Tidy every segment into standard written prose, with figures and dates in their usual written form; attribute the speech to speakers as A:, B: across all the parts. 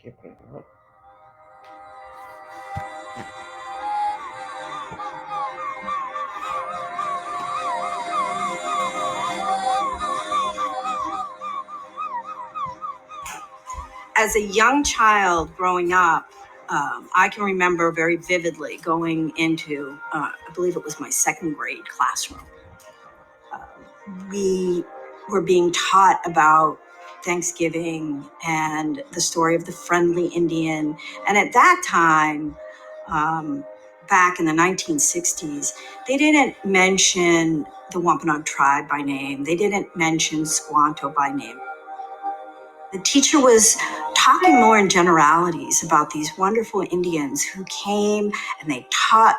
A: As a young child growing up, I can remember very vividly going into, I believe it was my second grade classroom. We were being taught about Thanksgiving and the story of the friendly Indian. And at that time, back in the 1960s, they didn't mention the Wampanoag tribe by name. They didn't mention Squanto by name. The teacher was talking more in generalities about these wonderful Indians who came and they taught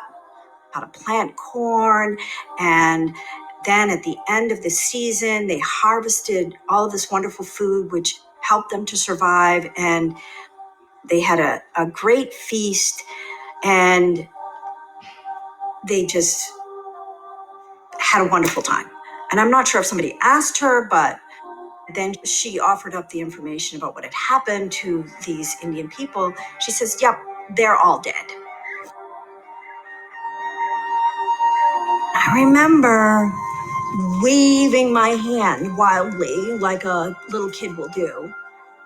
A: how to plant corn. And then at the end of the season, they harvested all of this wonderful food, which helped them to survive. And they had a great feast, and they just had a wonderful time. And I'm not sure if somebody asked her, but then she offered up the information about what had happened to these Indian people. She says, yep, they're all dead. I remember waving my hand wildly like a little kid will do.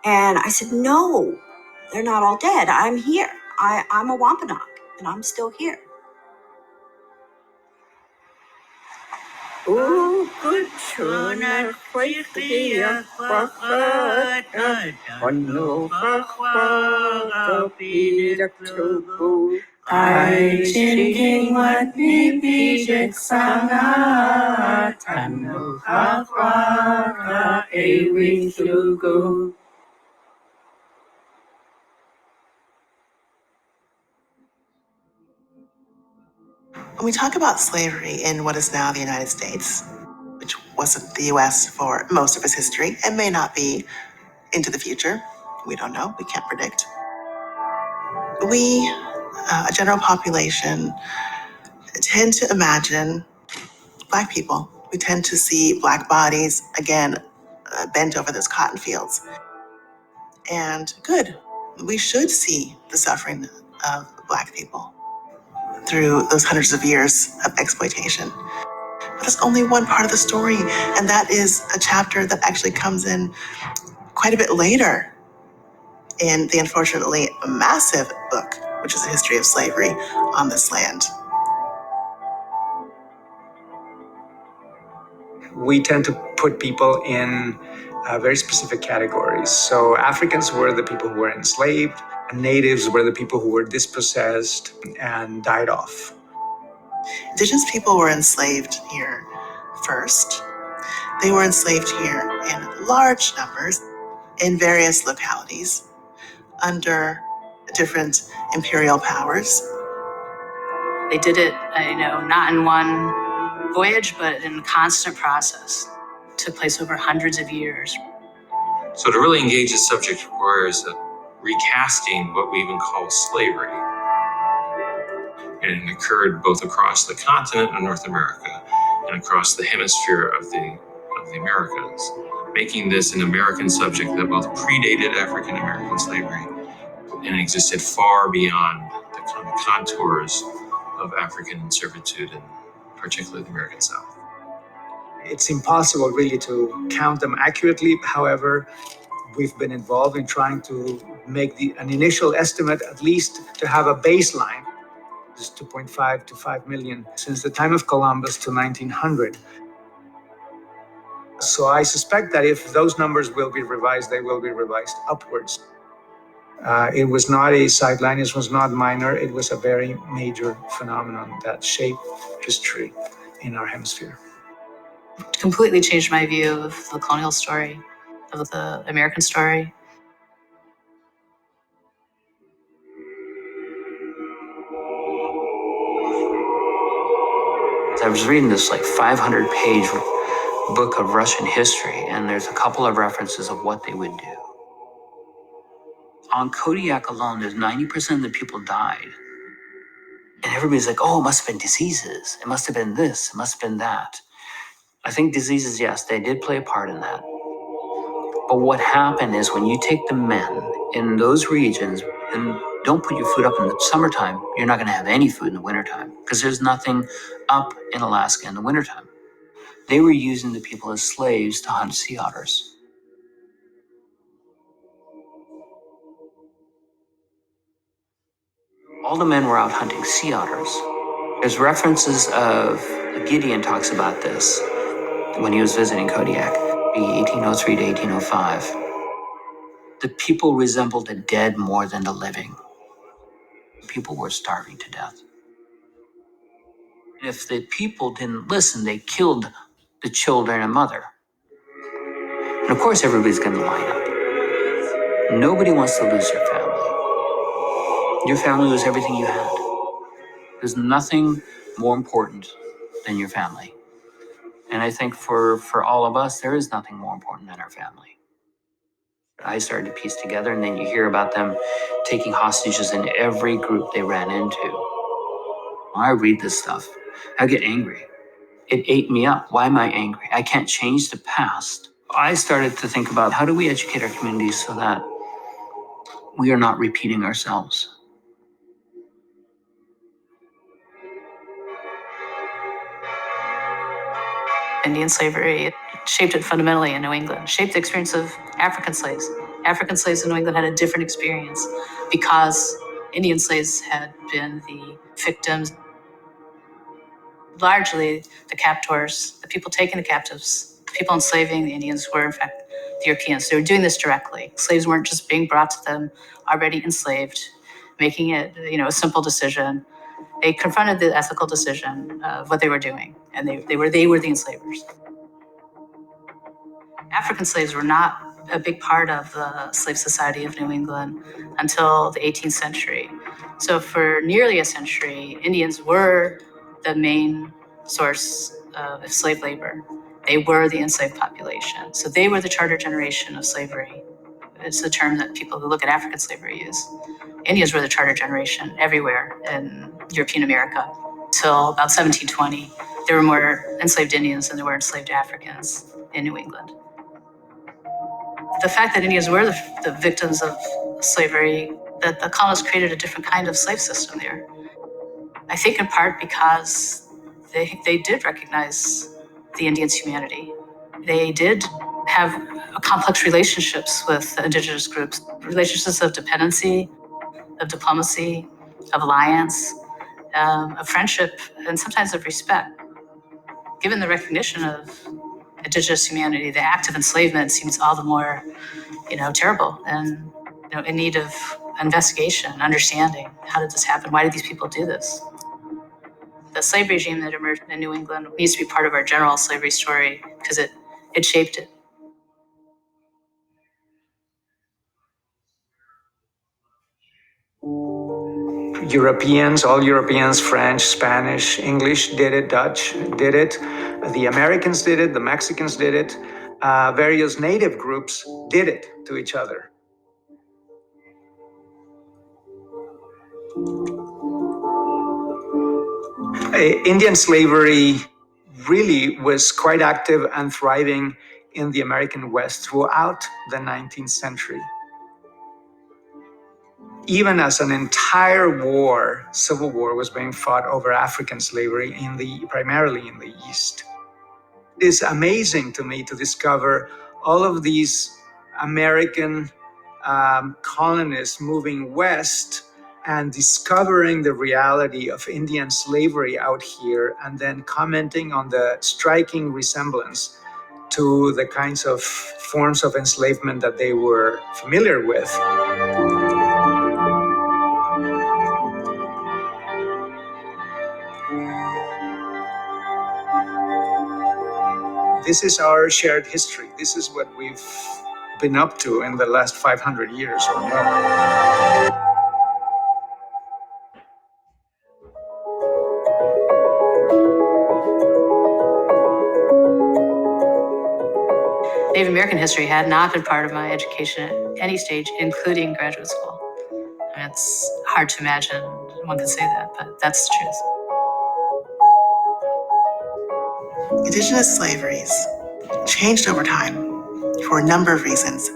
A: And I said, no, they're not all dead. I'm here. I'm a Wampanoag, and I'm still here.
B: Ai chinging wat mi pijek sana tanu hakwa ewi chugu.
C: When we talk about slavery in what is now the United States, which wasn't the US for most of its history and may not be into the future, we don't know, we can't predict. We, a general population, tend to imagine Black people. We tend to see Black bodies, again, bent over those cotton fields. And good, we should see the suffering of Black people through those hundreds of years of exploitation. But that's only one part of the story, and that is a chapter that actually comes in quite a bit later in the unfortunately massive book, which is a history of slavery on this land.
D: We tend to put people in very specific categories. So Africans were the people who were enslaved, and natives were the people who were dispossessed and died off.
C: Indigenous people were enslaved here first. They were enslaved here in large numbers in various localities under different imperial powers.
E: They did it, not in one voyage, but in a constant process. It took place over hundreds of years.
F: So to really engage this subject requires a recasting what we even call slavery. And it occurred both across the continent of North America and across the hemisphere of the Americas, making this an American subject that both predated African American slavery and existed far beyond the contours of African servitude, and particularly the American South.
D: It's impossible really to count them accurately. However, we've been involved in trying to make an initial estimate, at least to have a baseline. It's 2.5 to 5 million since the time of Columbus to 1900. So I suspect that if those numbers will be revised, they will be revised upwards. It was not a sideline, it was not minor, it was a very major phenomenon that shaped history in our hemisphere.
E: It completely changed my view of the colonial story, of the American story.
G: I was reading this 500-page book of Russian history, and there's a couple of references of what they would do. On Kodiak alone, there's 90% of the people died. And everybody's like, oh, it must have been diseases. It must have been this. It must have been that. I think diseases, yes, they did play a part in that. But what happened is when you take the men in those regions and don't put your food up in the summertime, you're not going to have any food in the wintertime because there's nothing up in Alaska in the wintertime. They were using the people as slaves to hunt sea otters. All the men were out hunting sea otters. There's references of, Gideon talks about this when he was visiting Kodiak, 1803 to 1805. The people resembled the dead more than the living. People were starving to death. If the people didn't listen, they killed the children and mother. And of course, everybody's going to line up. Nobody wants to lose your family. Your family was everything you had. There's nothing more important than your family. And I think for all of us, there is nothing more important than our family. I started to piece together, and then you hear about them taking hostages in every group they ran into. I read this stuff. I get angry. It ate me up. Why am I angry? I can't change the past. I started to think about how do we educate our communities so that we are not repeating ourselves.
E: Indian slavery shaped it fundamentally in New England, shaped the experience of African slaves. African slaves in New England had a different experience because Indian slaves had been the victims. Largely, the captors, the people taking the captives, the people enslaving the Indians were, in fact, the Europeans. They were doing this directly. Slaves weren't just being brought to them already enslaved, making it, a simple decision. They confronted the ethical decision of what they were doing, and they were the enslavers. African slaves were not a big part of the slave society of New England until the 18th century. So for nearly a century, Indians were the main source of slave labor. They were the enslaved population. So they were the charter generation of slavery. It's the term that people who look at African slavery use. Indians were the charter generation everywhere in European America. Till about 1720, there were more enslaved Indians than there were enslaved Africans in New England. The fact that Indians were the victims of slavery, that the colonists created a different kind of slave system there. I think in part because they did recognize the Indians' humanity. They did have complex relationships with the indigenous groups, relationships of dependency, of diplomacy, of alliance, of friendship, and sometimes of respect. Given the recognition of indigenous humanity, the act of enslavement seems all the more terrible and in need of investigation, understanding. How did this happen? Why did these people do this? The slave regime that emerged in New England needs to be part of our general slavery story because it shaped it.
D: All Europeans, French, Spanish, English did it, Dutch did it, the Americans did it, the Mexicans did it, various native groups did it to each other. Indian slavery really was quite active and thriving in the American West throughout the 19th century. Even as an entire civil war was being fought over African slavery primarily in the East. It is amazing to me to discover all of these American colonists moving west and discovering the reality of Indian slavery out here, and then commenting on the striking resemblance to the kinds of forms of enslavement that they were familiar with. This is our shared history. This is what we've been up to in the last 500 years or more.
E: Native American history had not been part of my education at any stage, including graduate school. It's hard to imagine one could say that, but that's the truth.
C: Indigenous slaveries changed over time. for a number of reasons,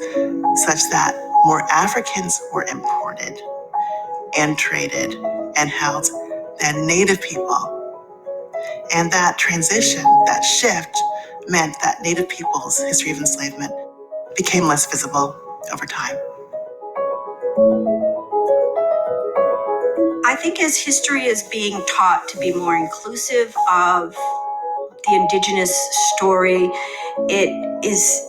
C: such that more Africans were imported and traded and held than Native people. And that transition, that shift, meant that Native people's history of enslavement became less visible over time.
A: I think as history is being taught to be more inclusive of the Indigenous story, it is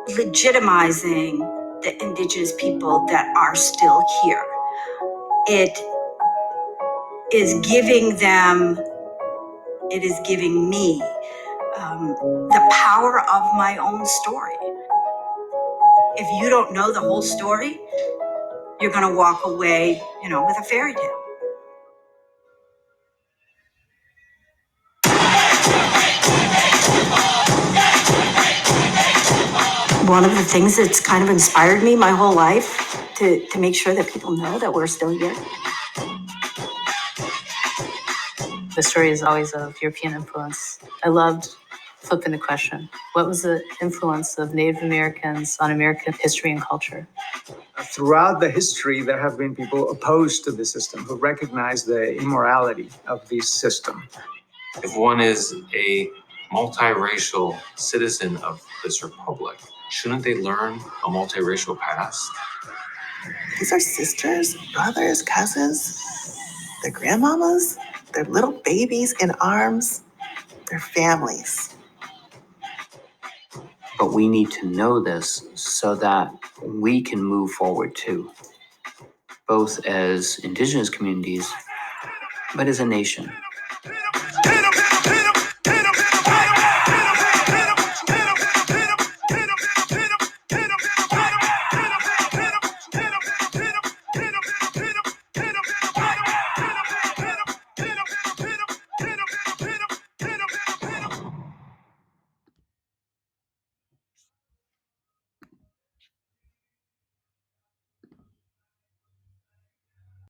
A: legitimizing the Indigenous people that are still here. It is giving them, it is giving me the power of my own story. If you don't know the whole story, you're going to walk away, with a fairy tale. One of the things that's kind of inspired me my whole life to make sure that people know that we're still here.
E: The story is always of European influence. I loved flipping the question. What was the influence of Native Americans on American history and culture?
D: Throughout the history, there have been people opposed to the system who recognize the immorality of this system.
F: If one is a multiracial citizen of this republic, shouldn't they learn a multiracial past?
C: These are sisters, brothers, cousins, their grandmamas, their little babies in arms, their families.
G: But we need to know this so that we can move forward too, both as Indigenous communities, but as a nation.